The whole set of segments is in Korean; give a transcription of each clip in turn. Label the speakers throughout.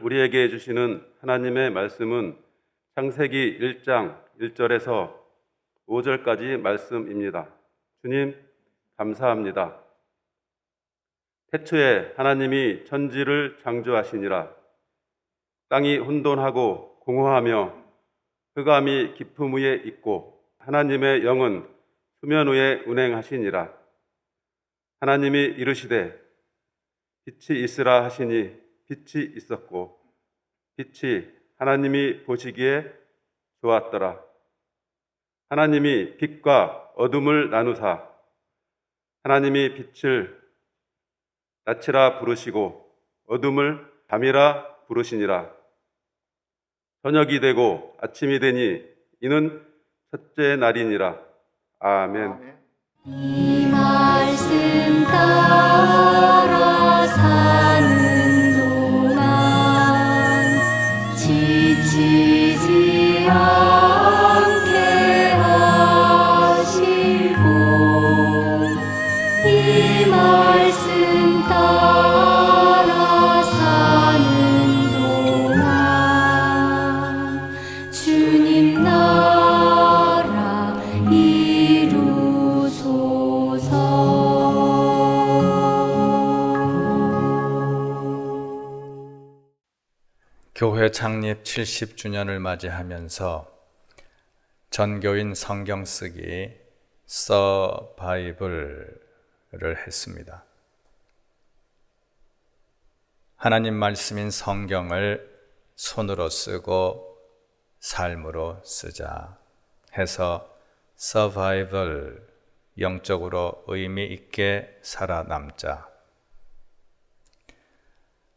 Speaker 1: 우리에게 주시는 하나님의 말씀은 창세기 1장 1절에서 5절까지 말씀입니다. 주님, 감사합니다. 태초에 하나님이 천지를 창조하시니라. 땅이 혼돈하고 공허하며 흑암이 깊음 위에 있고 하나님의 영은 수면 위에 운행하시니라. 하나님이 이르시되 빛이 있으라 하시니 빛이 있었고 빛이 하나님이 보시기에 좋았더라. 하나님이 빛과 어둠을 나누사 하나님이 빛을 낮이라 부르시고 어둠을 밤이라 부르시니라. 저녁이 되고 아침이 되니 이는 첫째 날이니라. 아멘.
Speaker 2: 이 말씀 따라 사는 동안 지치지 않게 하시고 이 말씀 따라 사는 동안 주님 나라
Speaker 3: 교회 창립 70주년을 맞이하면서 전교인 성경 쓰기 서바이벌을 했습니다. 하나님 말씀인 성경을 손으로 쓰고 삶으로 쓰자 해서 서바이벌, 영적으로 의미 있게 살아남자.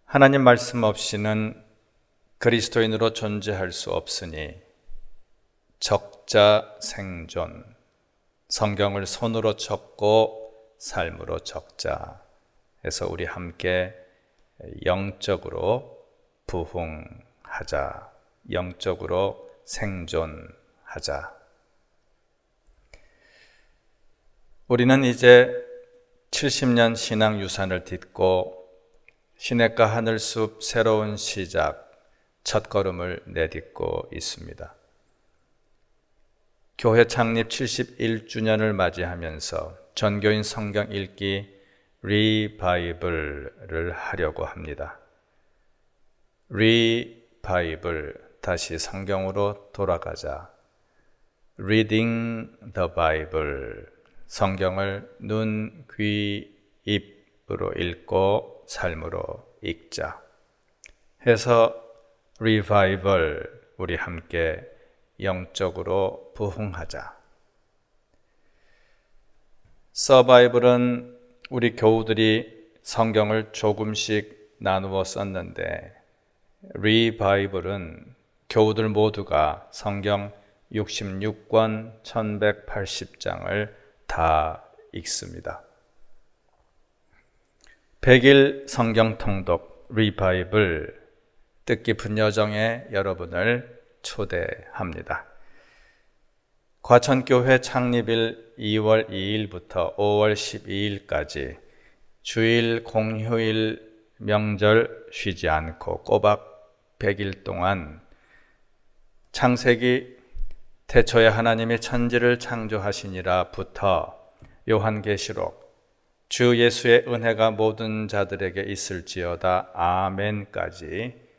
Speaker 3: 하나님 말씀 없이는 그리스도인으로 존재할 수 없으니 적자 생존, 성경을 손으로 적고 삶으로 적자 해서 우리 함께 영적으로 부흥하자, 영적으로 생존하자. 우리는 이제 70년 신앙 유산을 딛고 시냇가 하늘숲 새로운 시작, 첫걸음을 내딛고 있습니다. 교회 창립 71주년을 맞이하면서 전교인 성경 읽기 리바이블을 하려고 합니다. 리바이블, 다시 성경으로 돌아가자. Reading the Bible, 성경을 눈, 귀, 입으로 읽고 삶으로 읽자 해서 리바이벌, 우리 함께 영적으로 부흥하자. 서바이벌은 우리 교우들이 성경을 조금씩 나누어 썼는데 리바이벌은 교우들 모두가 성경 66권 1180장을 다 읽습니다. 100일 성경 통독 리바이벌 뜻깊은 여정에 여러분을 초대합니다. 과천교회 창립일 2월 2일부터 5월 12일까지 주일, 공휴일, 명절 쉬지 않고 꼬박 100일 동안 창세기 태초에 하나님이 천지를 창조하시니라부터 요한계시록 주 예수의 은혜가 모든 자들에게 있을지어다 아멘까지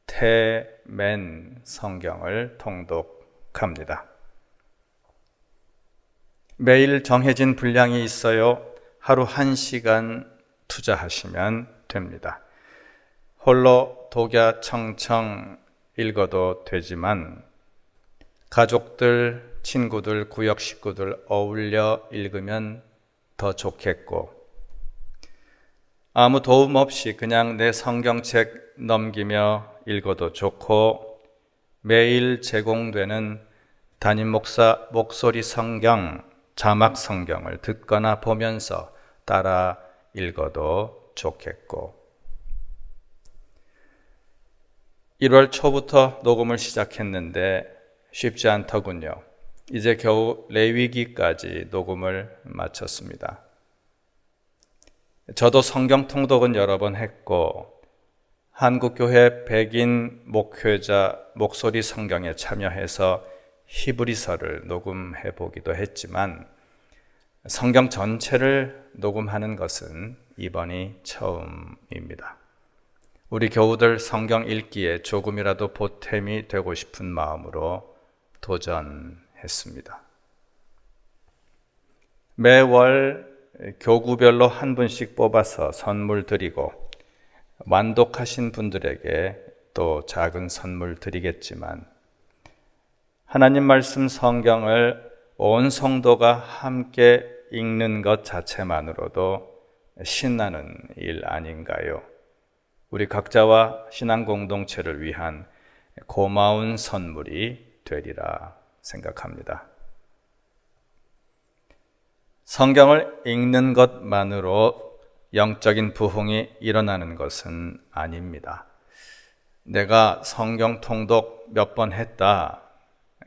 Speaker 3: 태멘 성경을 통독합니다. 매일 정해진 분량이 있어요. 하루 1시간 투자하시면 됩니다. 홀로 독야 청청 읽어도 되지만 가족들, 친구들, 구역 식구들 어울려 읽으면 더 좋겠고 아무 도움 없이 그냥 내 성경책 넘기며 읽어도 좋고 매일 제공되는 담임 목사 목소리 성경, 자막 성경을 듣거나 보면서 따라 읽어도 좋겠고 1월 초부터 녹음을 시작했는데 쉽지 않더군요. 이제 겨우 레위기까지 녹음을 마쳤습니다. 저도 성경 통독은 여러 번 했고 한국교회 백인 목회자 목소리 성경에 참여해서 히브리서를 녹음해 보기도 했지만 성경 전체를 녹음하는 것은 이번이 처음입니다. 우리 교우들 성경 읽기에 조금이라도 보탬이 되고 싶은 마음으로 도전했습니다. 매월 교구별로 한 분씩 뽑아서 선물 드리고 완독하신 분들에게 또 작은 선물 드리겠지만 하나님 말씀 성경을 온 성도가 함께 읽는 것 자체만으로도 신나는 일 아닌가요? 우리 각자와 신앙 공동체를 위한 고마운 선물이 되리라 생각합니다. 성경을 읽는 것만으로 영적인 부흥이 일어나는 것은 아닙니다. 내가 성경 통독 몇 번 했다,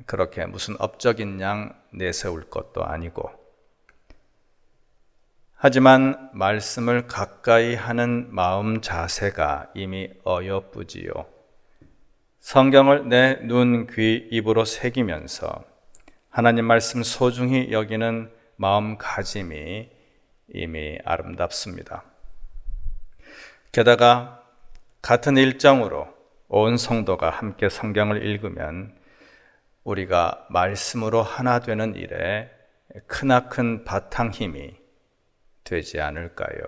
Speaker 3: 그렇게 무슨 업적인 양 내세울 것도 아니고, 하지만 말씀을 가까이 하는 마음 자세가 이미 어여쁘지요. 성경을 내 눈, 귀, 입으로 새기면서 하나님 말씀 소중히 여기는 마음가짐이 이미 아름답습니다. 게다가 같은 일정으로 온 성도가 함께 성경을 읽으면 우리가 말씀으로 하나 되는 일에 크나큰 바탕 힘이 되지 않을까요?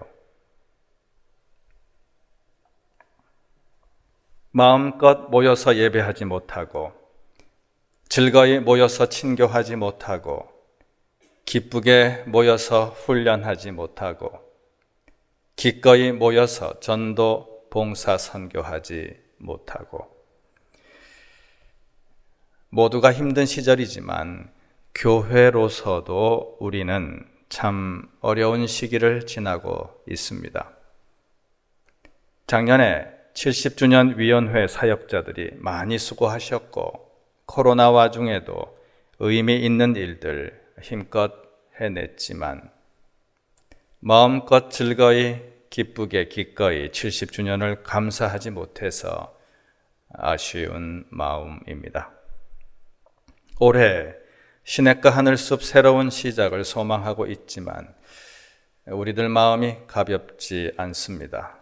Speaker 3: 마음껏 모여서 예배하지 못하고 즐거이 모여서 친교하지 못하고 기쁘게 모여서 훈련하지 못하고 기꺼이 모여서 전도 봉사 선교하지 못하고 모두가 힘든 시절이지만 교회로서도 우리는 참 어려운 시기를 지나고 있습니다. 작년에 70주년 위원회 사역자들이 많이 수고하셨고 코로나 와중에도 의미 있는 일들 힘껏 해냈지만 마음껏 즐거이 기쁘게 기꺼이 70주년을 감사하지 못해서 아쉬운 마음입니다. 올해 시냇가 하늘숲 새로운 시작을 소망하고 있지만 우리들 마음이 가볍지 않습니다.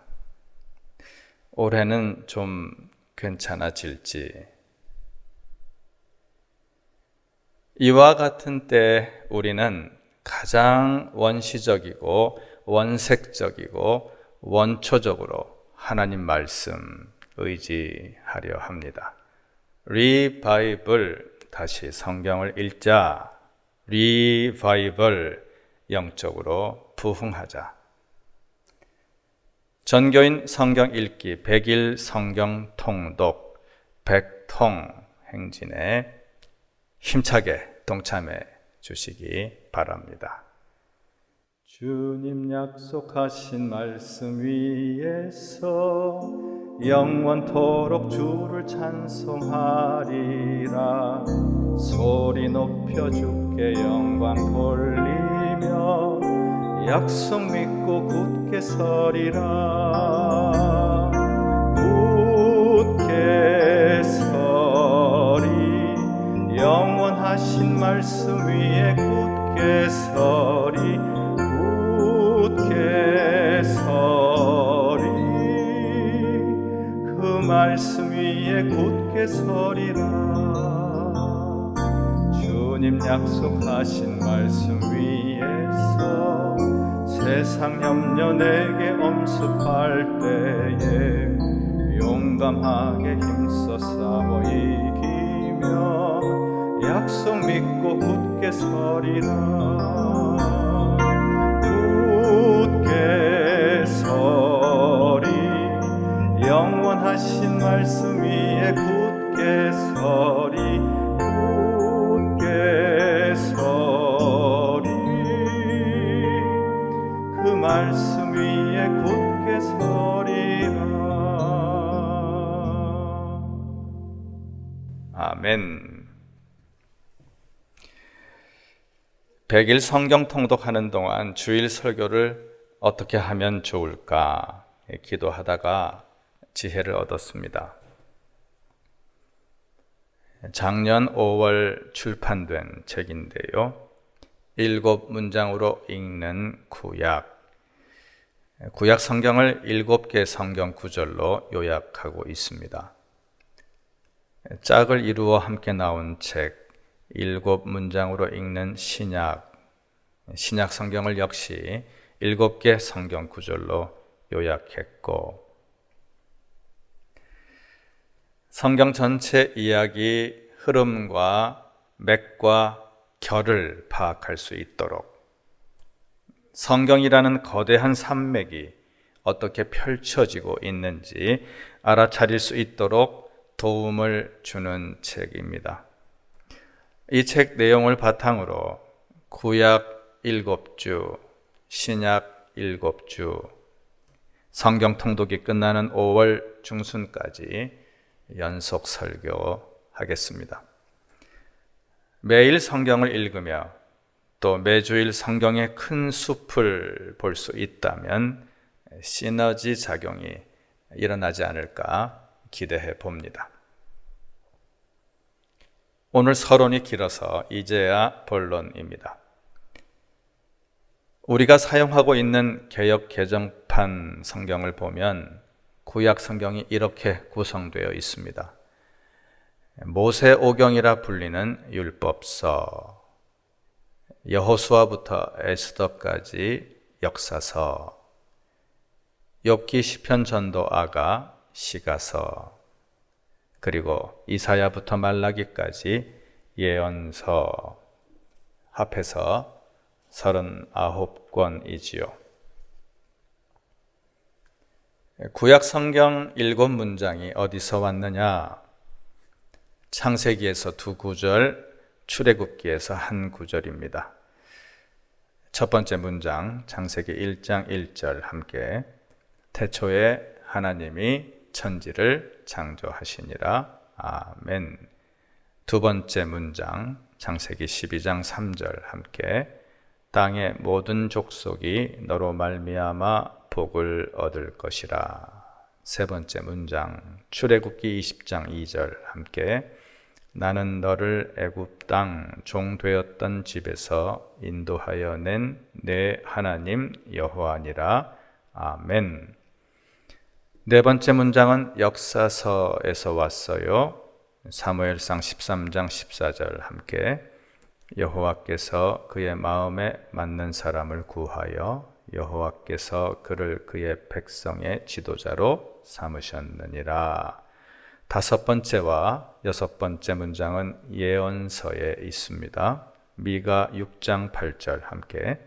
Speaker 3: 올해는 좀 괜찮아질지. 이와 같은 때 우리는 가장 원시적이고 원색적이고 원초적으로 하나님 말씀 의지하려 합니다. 리바이블, 다시 성경을 읽자. 리바이벌, 영적으로 부흥하자. 전교인 성경 읽기 100일 성경 통독 100통 행진에 힘차게 동참해 주시기 바랍니다. 주님 약속하신 말씀 위에서 영원토록 주를 찬송하리라. 소리 높여 주께 영광 돌리며 약속 믿고 굳게 서리라. 굳게 서리, 영원하신 말씀 위에 굳게 서리. 굳게 서리, 그 말씀 위에 굳게 서리라. 주님 약속하신 말씀 위에서 세상 염려 내게 엄습할 때에 용감하게 힘써 싸워 이기며 약속 믿고 굳게 서리라. 굳게 서리, 영원하신 말씀 위에 굳게 서리. 굳게 서리, 그 말씀 위에 굳게 서리라. 아멘. 100일 성경 통독하는 동안 주일 설교를 어떻게 하면 좋을까 기도하다가 지혜를 얻었습니다. 작년 5월 출판된 책인데요. 7문장으로 읽는 구약 성경을 7개 성경 구절로 요약하고 있습니다. 짝을 이루어 함께 나온 책 7문장으로 읽는 신약 성경을 역시 7개 성경 구절로 요약했고, 성경 전체 이야기 흐름과 맥과 결을 파악할 수 있도록 성경이라는 거대한 산맥이 어떻게 펼쳐지고 있는지 알아차릴 수 있도록 도움을 주는 책입니다. 이 책 내용을 바탕으로 구약 7주, 신약 7주, 성경 통독이 끝나는 5월 중순까지 연속 설교하겠습니다. 매일 성경을 읽으며 또 매주일 성경의 큰 숲을 볼 수 있다면 시너지 작용이 일어나지 않을까 기대해 봅니다. 오늘 서론이 길어서 이제야 본론입니다. 우리가 사용하고 있는 개역 개정판 성경을 보면 구약 성경이 이렇게 구성되어 있습니다. 모세오경이라 불리는 율법서, 여호수아부터 에스더까지 역사서, 욥기 시편 전도 아가 시가서, 그리고 이사야부터 말라기까지 예언서, 합해서 39권이지요. 구약 성경 7문장이 어디서 왔느냐? 창세기에서 2구절, 출애굽기에서 1구절입니다. 첫 번째 문장, 창세기 1장 1절 함께, 태초에 하나님이 천지를 창조하시니라. 아멘. 두 번째 문장, 창세기 12장 3절 함께, 땅의 모든 족속이 너로 말미암아 복을 얻을 것이라. 세 번째 문장, 출애굽기 20장 2절 함께, 나는 너를 애굽 땅 종 되었던 집에서 인도하여 낸 내 하나님 여호와니라. 아멘. 네 번째 문장은 역사서에서 왔어요. 사무엘상 13장 14절 함께, 여호와께서 그의 마음에 맞는 사람을 구하여 여호와께서 그를 그의 백성의 지도자로 삼으셨느니라. 다섯 번째와 여섯 번째 문장은 예언서에 있습니다. 미가 6장 8절 함께,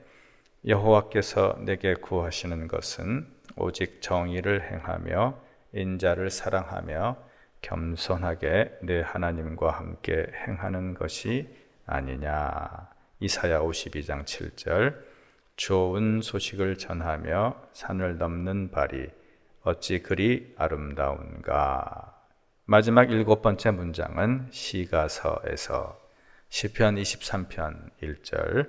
Speaker 3: 여호와께서 내게 구하시는 것은 오직 정의를 행하며 인자를 사랑하며 겸손하게 내 하나님과 함께 행하는 것이 아니냐. 이사야 52장 7절, 좋은 소식을 전하며 산을 넘는 발이 어찌 그리 아름다운가. 마지막 7번째 문장은 시가서에서 시편 23편 1절,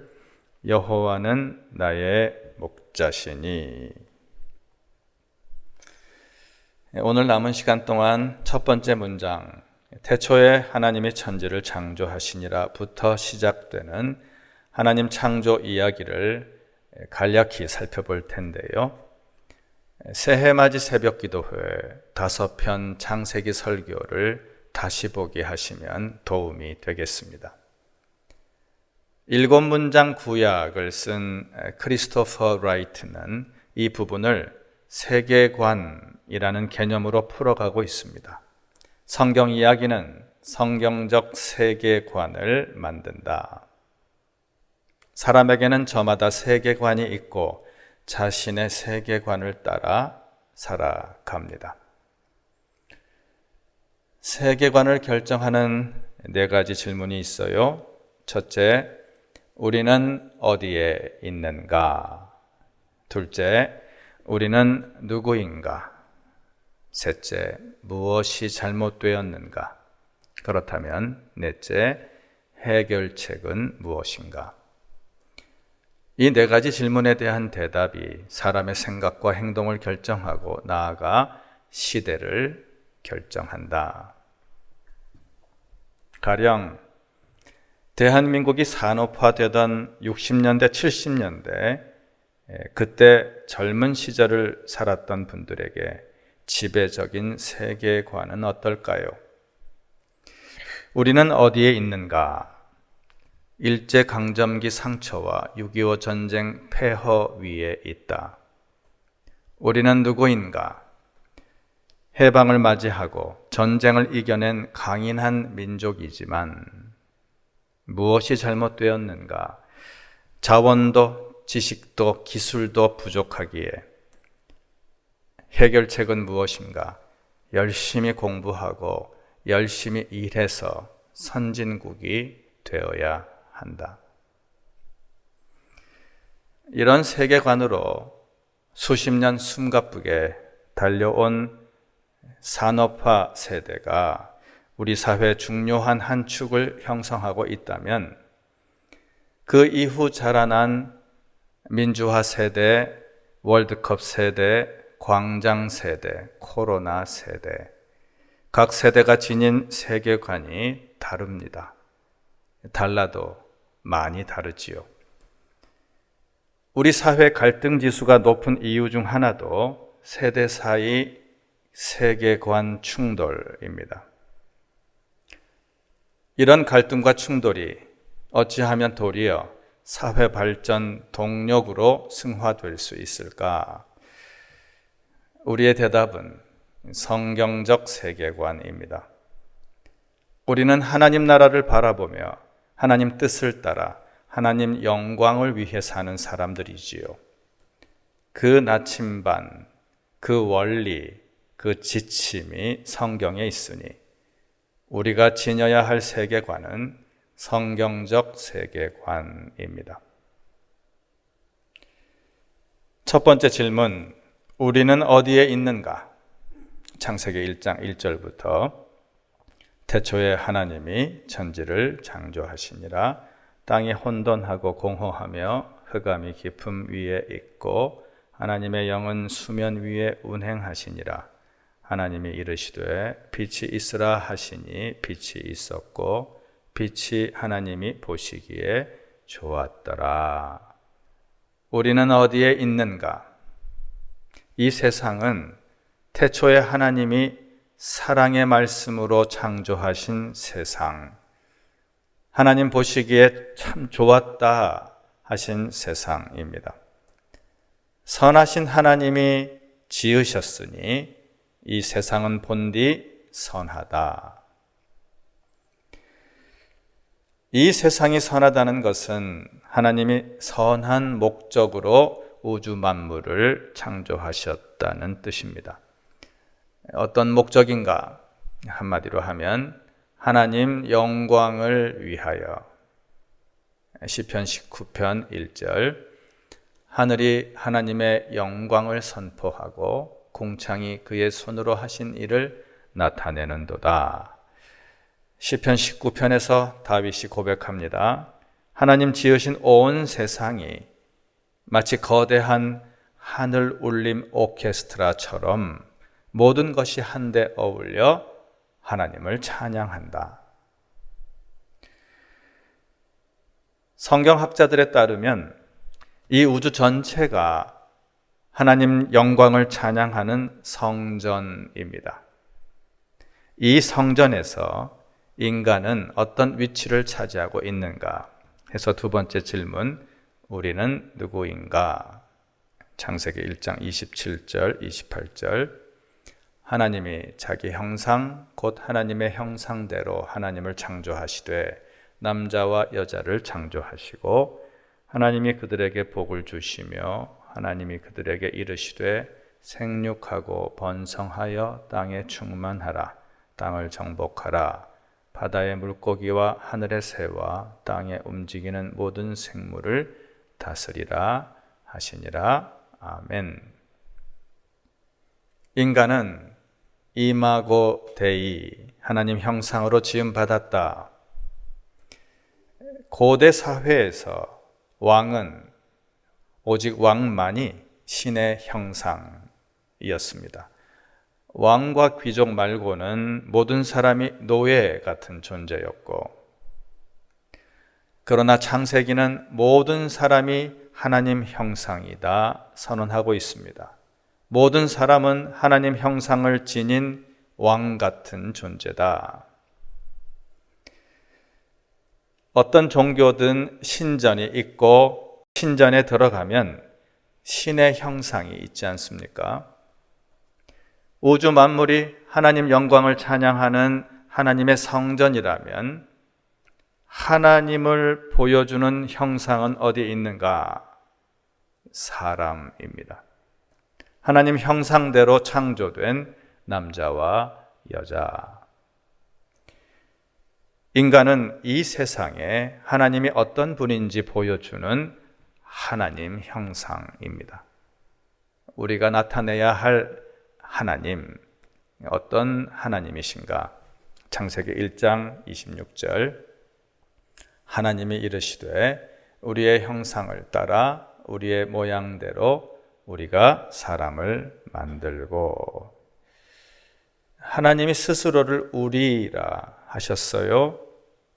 Speaker 3: 여호와는 나의 목자시니. 오늘 남은 시간 동안 첫 번째 문장, 태초에 하나님이 천지를 창조하시니라부터 시작되는 하나님 창조 이야기를 간략히 살펴볼 텐데요. 새해맞이 새벽기도회 5편 창세기 설교를 다시 보기 하시면 도움이 되겠습니다. 7문장 구약을 쓴 크리스토퍼 라이트는 이 부분을 세계관이라는 개념으로 풀어가고 있습니다. 성경 이야기는 성경적 세계관을 만든다. 사람에게는 저마다 세계관이 있고 자신의 세계관을 따라 살아갑니다. 세계관을 결정하는 4가지 질문이 있어요. 첫째, 우리는 어디에 있는가? 둘째, 우리는 누구인가? 셋째, 무엇이 잘못되었는가? 그렇다면 넷째, 해결책은 무엇인가? 이 4가지 질문에 대한 대답이 사람의 생각과 행동을 결정하고 나아가 시대를 결정한다. 가령 대한민국이 산업화되던 60년대, 70년대 그때 젊은 시절을 살았던 분들에게 지배적인 세계관은 어떨까요? 우리는 어디에 있는가? 일제강점기 상처와 6.25 전쟁 폐허 위에 있다. 우리는 누구인가? 해방을 맞이하고 전쟁을 이겨낸 강인한 민족이지만 무엇이 잘못되었는가? 자원도 지식도 기술도 부족하기에 해결책은 무엇인가? 열심히 공부하고 열심히 일해서 선진국이 되어야 한다. 이런 세계관으로 수십 년 숨가쁘게 달려온 산업화 세대가 우리 사회의 중요한 한 축을 형성하고 있다면 그 이후 자라난 민주화 세대, 월드컵 세대, 광장 세대, 코로나 세대, 각 세대가 지닌 세계관이 다릅니다. 달라도 많이 다르지요. 우리 사회 갈등 지수가 높은 이유 중 하나도 세대 사이 세계관 충돌입니다. 이런 갈등과 충돌이 어찌하면 도리어 사회 발전 동력으로 승화될 수 있을까? 우리의 대답은 성경적 세계관입니다. 우리는 하나님 나라를 바라보며 하나님 뜻을 따라 하나님 영광을 위해 사는 사람들이지요. 그 나침반, 그 원리, 그 지침이 성경에 있으니 우리가 지녀야 할 세계관은 성경적 세계관입니다. 첫 번째 질문, 우리는 어디에 있는가? 창세기 1장 1절부터 태초에 하나님이 천지를 창조하시니라. 땅이 혼돈하고 공허하며 흑암이 깊음 위에 있고 하나님의 영은 수면 위에 운행하시니라. 하나님이 이르시되 빛이 있으라 하시니 빛이 있었고 빛이 하나님이 보시기에 좋았더라. 우리는 어디에 있는가? 이 세상은 태초에 하나님이 사랑의 말씀으로 창조하신 세상, 하나님 보시기에 참 좋았다 하신 세상입니다. 선하신 하나님이 지으셨으니 이 세상은 본디 선하다. 이 세상이 선하다는 것은 하나님이 선한 목적으로 우주 만물을 창조하셨다는 뜻입니다. 어떤 목적인가? 한마디로 하면 하나님 영광을 위하여. 시편 19편 1절, 하늘이 하나님의 영광을 선포하고 궁창이 그의 손으로 하신 일을 나타내는도다. 시편 19편에서 다윗이 고백합니다. 하나님 지으신 온 세상이 마치 거대한 하늘 울림 오케스트라처럼 모든 것이 한데 어울려 하나님을 찬양한다. 성경학자들에 따르면 이 우주 전체가 하나님 영광을 찬양하는 성전입니다. 이 성전에서 인간은 어떤 위치를 차지하고 있는가 해서 두 번째 질문, 우리는 누구인가? 창세기 1장 27절, 28절, 하나님이 자기 형상 곧 하나님의 형상대로 하나님을 창조하시되 남자와 여자를 창조하시고 하나님이 그들에게 복을 주시며 하나님이 그들에게 이르시되 생육하고 번성하여 땅에 충만하라. 땅을 정복하라. 바다의 물고기와 하늘의 새와 땅에 움직이는 모든 생물을 다스리라 하시니라. 아멘. 인간은 이마고 데이, 하나님 형상으로 지음받았다. 고대 사회에서 왕은 오직 왕만이 신의 형상이었습니다. 왕과 귀족 말고는 모든 사람이 노예 같은 존재였고, 그러나 창세기는 모든 사람이 하나님 형상이다 선언하고 있습니다. 모든 사람은 하나님 형상을 지닌 왕 같은 존재다. 어떤 종교든 신전이 있고 신전에 들어가면 신의 형상이 있지 않습니까? 우주 만물이 하나님 영광을 찬양하는 하나님의 성전이라면 하나님을 보여주는 형상은 어디에 있는가? 사람입니다. 하나님 형상대로 창조된 남자와 여자. 인간은 이 세상에 하나님이 어떤 분인지 보여주는 하나님 형상입니다. 우리가 나타내야 할 하나님, 어떤 하나님이신가? 창세기 1장 26절, 하나님이 이르시되 우리의 형상을 따라 우리의 모양대로 우리가 사람을 만들고. 하나님이 스스로를 우리라 하셨어요.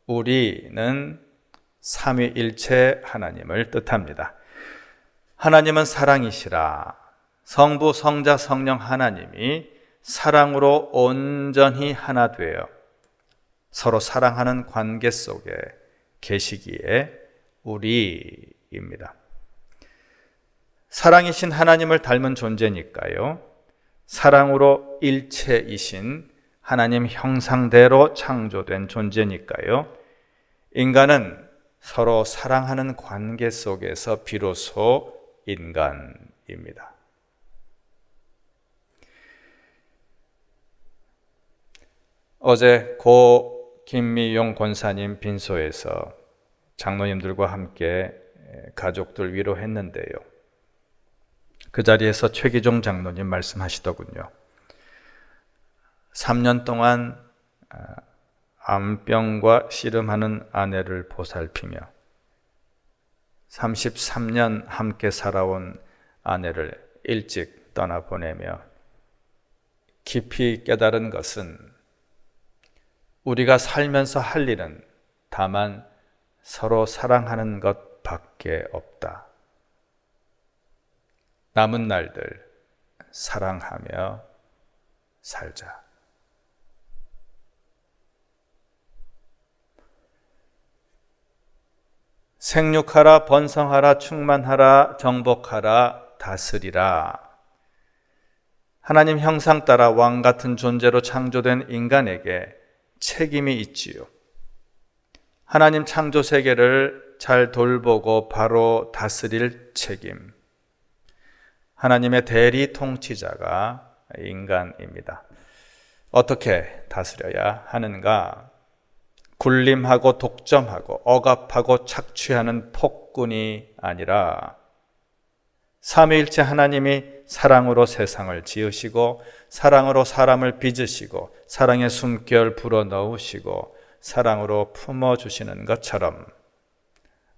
Speaker 3: 우리는 삼위일체 하나님을 뜻합니다. 하나님은 사랑이시라. 성부, 성자, 성령 하나님이 사랑으로 온전히 하나 되어 서로 사랑하는 관계 속에 계시기에 우리입니다. 사랑이신 하나님을 닮은 존재니까요. 사랑으로 일체이신 하나님 형상대로 창조된 존재니까요. 인간은 서로 사랑하는 관계 속에서 비로소 인간입니다. 어제 고 김미용 권사님 빈소에서 장로님들과 함께 가족들 위로했는데요. 그 자리에서 최기종 장로님 말씀하시더군요. 3년 동안 암병과 씨름하는 아내를 보살피며 33년 함께 살아온 아내를 일찍 떠나보내며 깊이 깨달은 것은 우리가 살면서 할 일은 다만 서로 사랑하는 것밖에 없다. 남은 날들 사랑하며 살자. 생육하라, 번성하라, 충만하라, 정복하라, 다스리라. 하나님 형상 따라 왕 같은 존재로 창조된 인간에게 책임이 있지요. 하나님 창조 세계를 잘 돌보고 바로 다스릴 책임. 하나님의 대리 통치자가 인간입니다. 어떻게 다스려야 하는가? 군림하고 독점하고 억압하고 착취하는 폭군이 아니라 삼위일체 하나님이 사랑으로 세상을 지으시고 사랑으로 사람을 빚으시고 사랑의 숨결 불어넣으시고 사랑으로 품어주시는 것처럼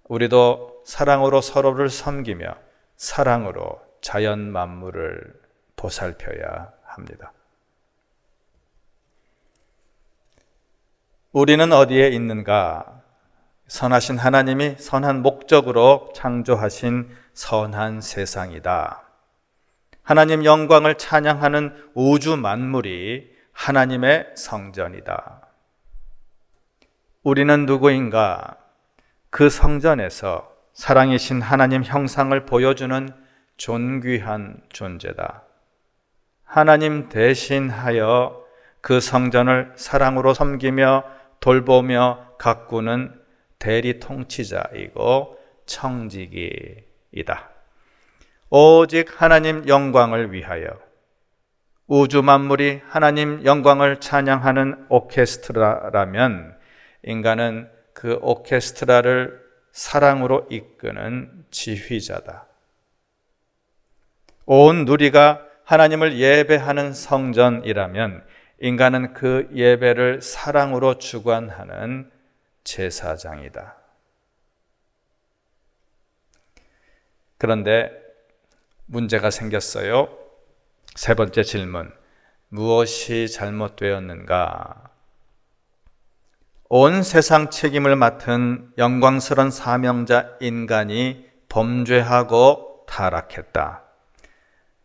Speaker 3: 우리도 사랑으로 서로를 섬기며 사랑으로 자연 만물을 보살펴야 합니다. 우리는 어디에 있는가? 선하신 하나님이 선한 목적으로 창조하신 선한 세상이다. 하나님 영광을 찬양하는 우주 만물이 하나님의 성전이다. 우리는 누구인가? 그 성전에서 사랑이신 하나님 형상을 보여주는 존귀한 존재다. 하나님 대신하여 그 성전을 사랑으로 섬기며 돌보며 가꾸는 대리 통치자이고 청지기이다. 오직 하나님 영광을 위하여 우주 만물이 하나님 영광을 찬양하는 오케스트라라면 인간은 그 오케스트라를 사랑으로 이끄는 지휘자다. 온 누리가 하나님을 예배하는 성전이라면 인간은 그 예배를 사랑으로 주관하는 제사장이다. 그런데 문제가 생겼어요. 세 번째 질문. 무엇이 잘못되었는가? 온 세상 책임을 맡은 영광스러운 사명자 인간이 범죄하고 타락했다.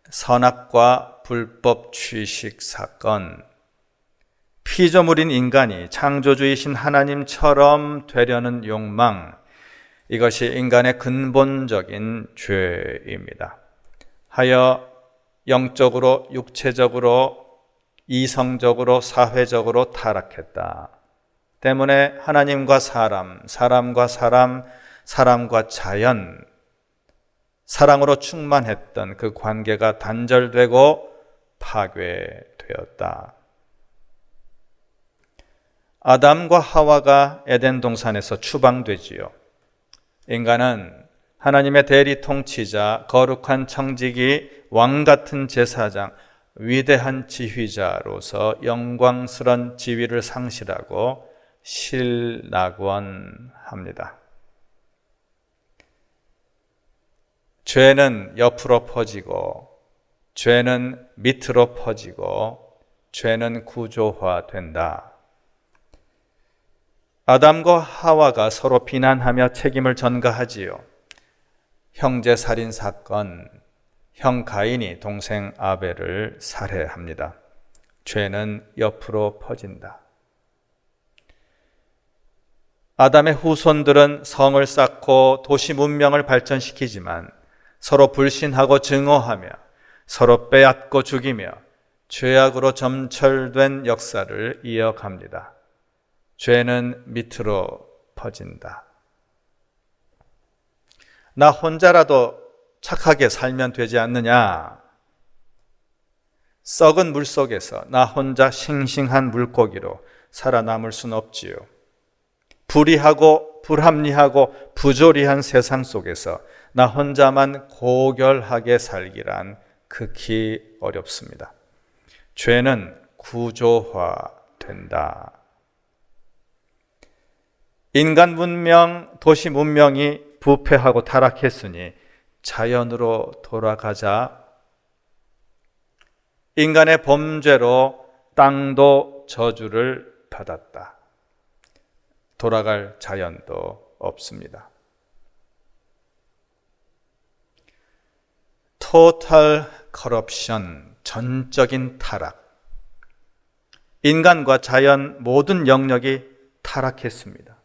Speaker 3: 선악과 불법 취식 사건, 피조물인 인간이 창조주이신 하나님처럼 되려는 욕망, 이것이 인간의 근본적인 죄입니다. 하여 영적으로, 육체적으로, 이성적으로, 사회적으로 타락했다. 때문에 하나님과 사람, 사람과 사람, 사람과 자연, 사랑으로 충만했던 그 관계가 단절되고 파괴되었다. 아담과 하와가 에덴 동산에서 추방되지요. 인간은 하나님의 대리 통치자, 거룩한 청지기, 왕 같은 제사장, 위대한 지휘자로서 영광스런 지위를 상실하고 실낙원합니다. 죄는 옆으로 퍼지고, 죄는 밑으로 퍼지고, 죄는 구조화된다. 아담과 하와가 서로 비난하며 책임을 전가하지요. 형제 살인 사건, 형 가인이 동생 아벨을 살해합니다. 죄는 옆으로 퍼진다. 아담의 후손들은 성을 쌓고 도시 문명을 발전시키지만 서로 불신하고 증오하며 서로 빼앗고 죽이며 죄악으로 점철된 역사를 이어갑니다. 죄는 밑으로 퍼진다. 나 혼자라도 착하게 살면 되지 않느냐? 썩은 물 속에서 나 혼자 싱싱한 물고기로 살아남을 순 없지요. 불의하고 불합리하고 부조리한 세상 속에서 나 혼자만 고결하게 살기란 극히 어렵습니다. 죄는 구조화된다. 인간 문명, 도시 문명이 부패하고 타락했으니 자연으로 돌아가자. 인간의 범죄로 땅도 저주를 받았다. 돌아갈 자연도 없습니다. 토탈 커럽션, 전적인 타락. 인간과 자연 모든 영역이 타락했습니다.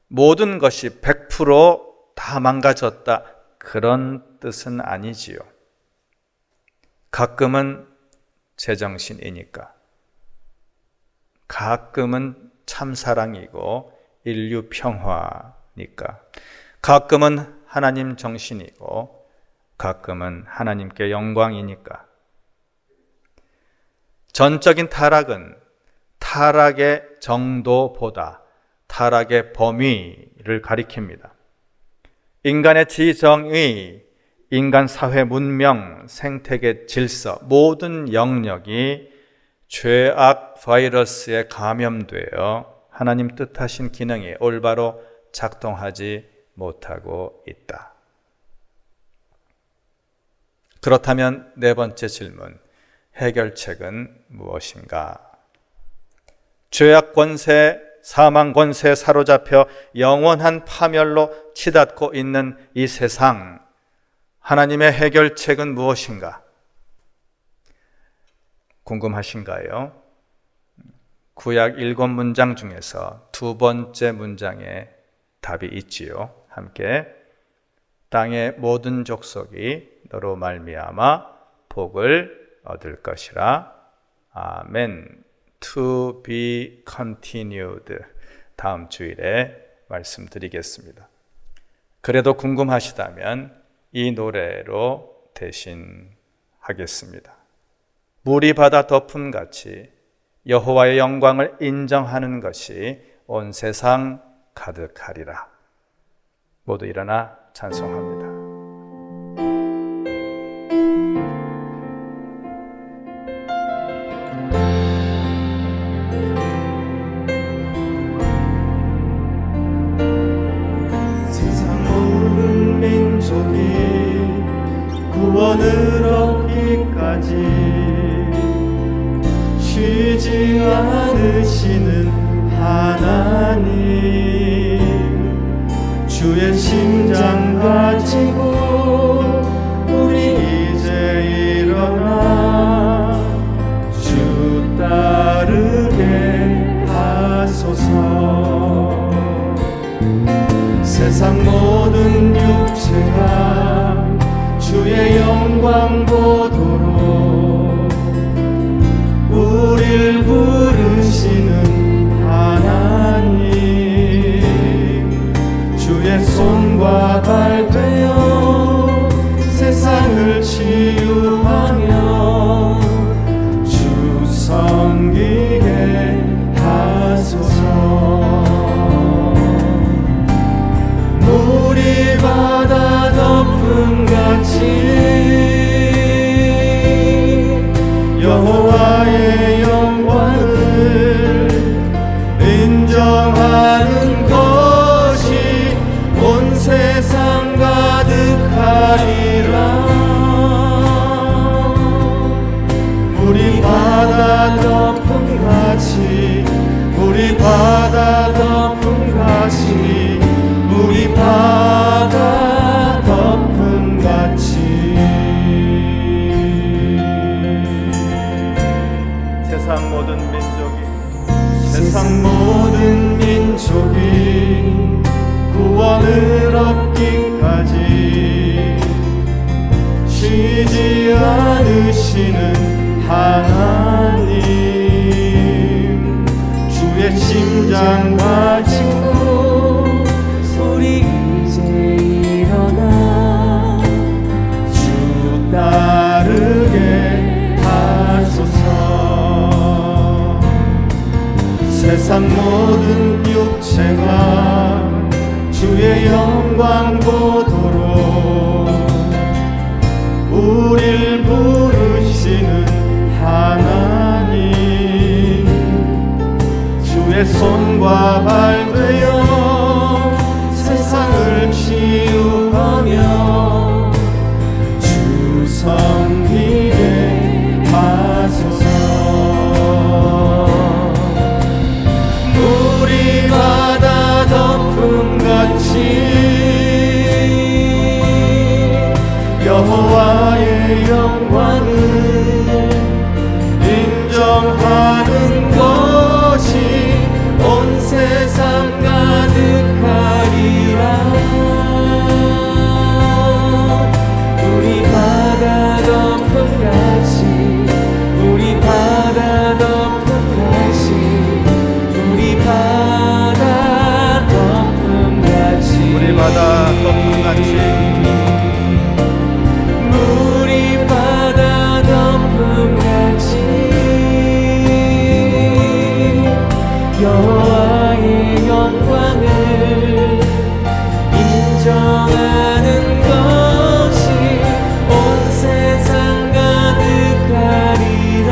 Speaker 3: 모든 것이 100% 망가졌다, 그런 뜻은 아니지요. 가끔은 제정신이니까, 가끔은 참사랑이고 인류 평화니까, 가끔은 하나님 정신이고 가끔은 하나님께 영광이니까. 전적인 타락은 타락의 정도보다 타락의 범위를 가리킵니다. 인간의 지정의, 인간 사회 문명, 생태계 질서, 모든 영역이 죄악 바이러스에 감염되어 하나님 뜻하신 기능이 올바로 작동하지 못하고 있다. 그렇다면 네 번째 질문, 해결책은 무엇인가? 죄악 권세, 사망 권세에 사로잡혀 영원한 파멸로 치닫고 있는 이 세상, 하나님의 해결책은 무엇인가? 궁금하신가요? 구약 7문장 중에서 두 번째 문장에 답이 있지요. 함께, 땅의 모든 족속이 너로 말미암아 복을 얻을 것이라. 아멘. To be continued. 다음 주일에 말씀드리겠습니다. 그래도 궁금하시다면 이 노래로 대신하겠습니다. 물이 바다 덮음같이 여호와의 영광을 인정하는 것이 온 세상 가득하리라. 모두 일어나 찬송합니다.
Speaker 4: 구원을 얻기까지 부르시는 하나님, 주의 심장 가지고 우리 이제 일어나 주 따르게 하소서. 세상 모든 육체가 주의 영광 보도록 우릴 부르시는 하나님, 주의 손과 발 되어 세상을 치유하며 주 섬기게 하소서. 물이 바다 덮음같이 여호와의 영광을 인정하는 것이 온 세상 가득하리라. 물이 바다 덮음같이, 물이 바다 덮음같이, 물이 바다 덮음같이. 세상 모든 민족이 구원을 얻기까지 쉬지 않으시는 하나님, 주의 심장 가지고 우리 이제 일어나 주 따르게 하소서. 세상 모든 육체가 주의 영광 보도록 우릴 부르시는 하나님, 주의 손과 발 되어 세상을 치유하며 주 섬기게 하소서. 물이 바다 덮음같이 여호와의 영광을 인정하는 것이 온 세상 가득하리라. 우리 바다 덮음같이, 우리 바다 덮음같이, 우리 바다 덮음같이,
Speaker 3: 우리 바다 덮음같이
Speaker 4: 물이 바다 덮음같이 여호와의 영광을 인정하는 것이 온 세상 가득하리라.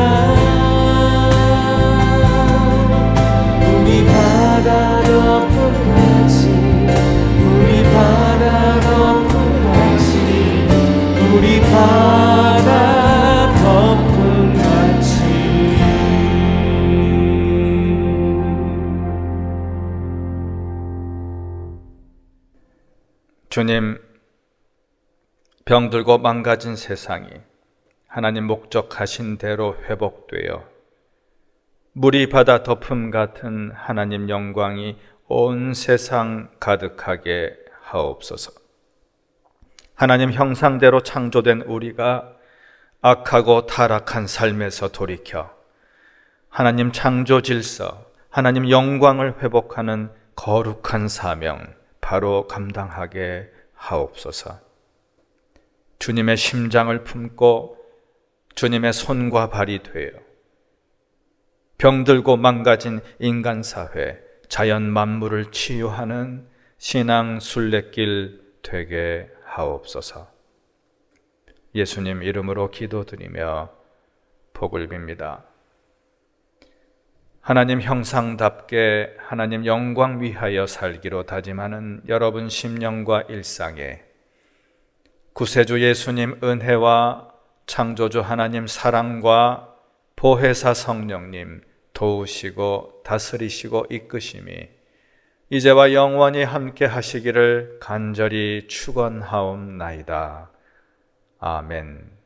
Speaker 4: 우리 바다 덮음같이, 우리 바다 덮음같이, 우리 바다 덮음같이.
Speaker 3: 주님, 병들고 망가진 세상이 하나님 목적하신 대로 회복되어 물이 바다 덮음 같은 하나님 영광이 온 세상 가득하게 하옵소서. 하나님 형상대로 창조된 우리가 악하고 타락한 삶에서 돌이켜 하나님 창조 질서, 하나님 영광을 회복하는 거룩한 사명 바로 감당하게 하옵소서. 주님의 심장을 품고 주님의 손과 발이 되어 병들고 망가진 인간사회, 자연 만물을 치유하는 신앙 순례길 되게 하옵소서. 예수님 이름으로 기도드리며 복을 빕니다. 하나님 형상답게 하나님 영광 위하여 살기로 다짐하는 여러분 심령과 일상에 구세주 예수님 은혜와 창조주 하나님 사랑과 보혜사 성령님 도우시고 다스리시고 이끄심이 이제와 영원히 함께 하시기를 간절히 축원하옵나이다. 아멘.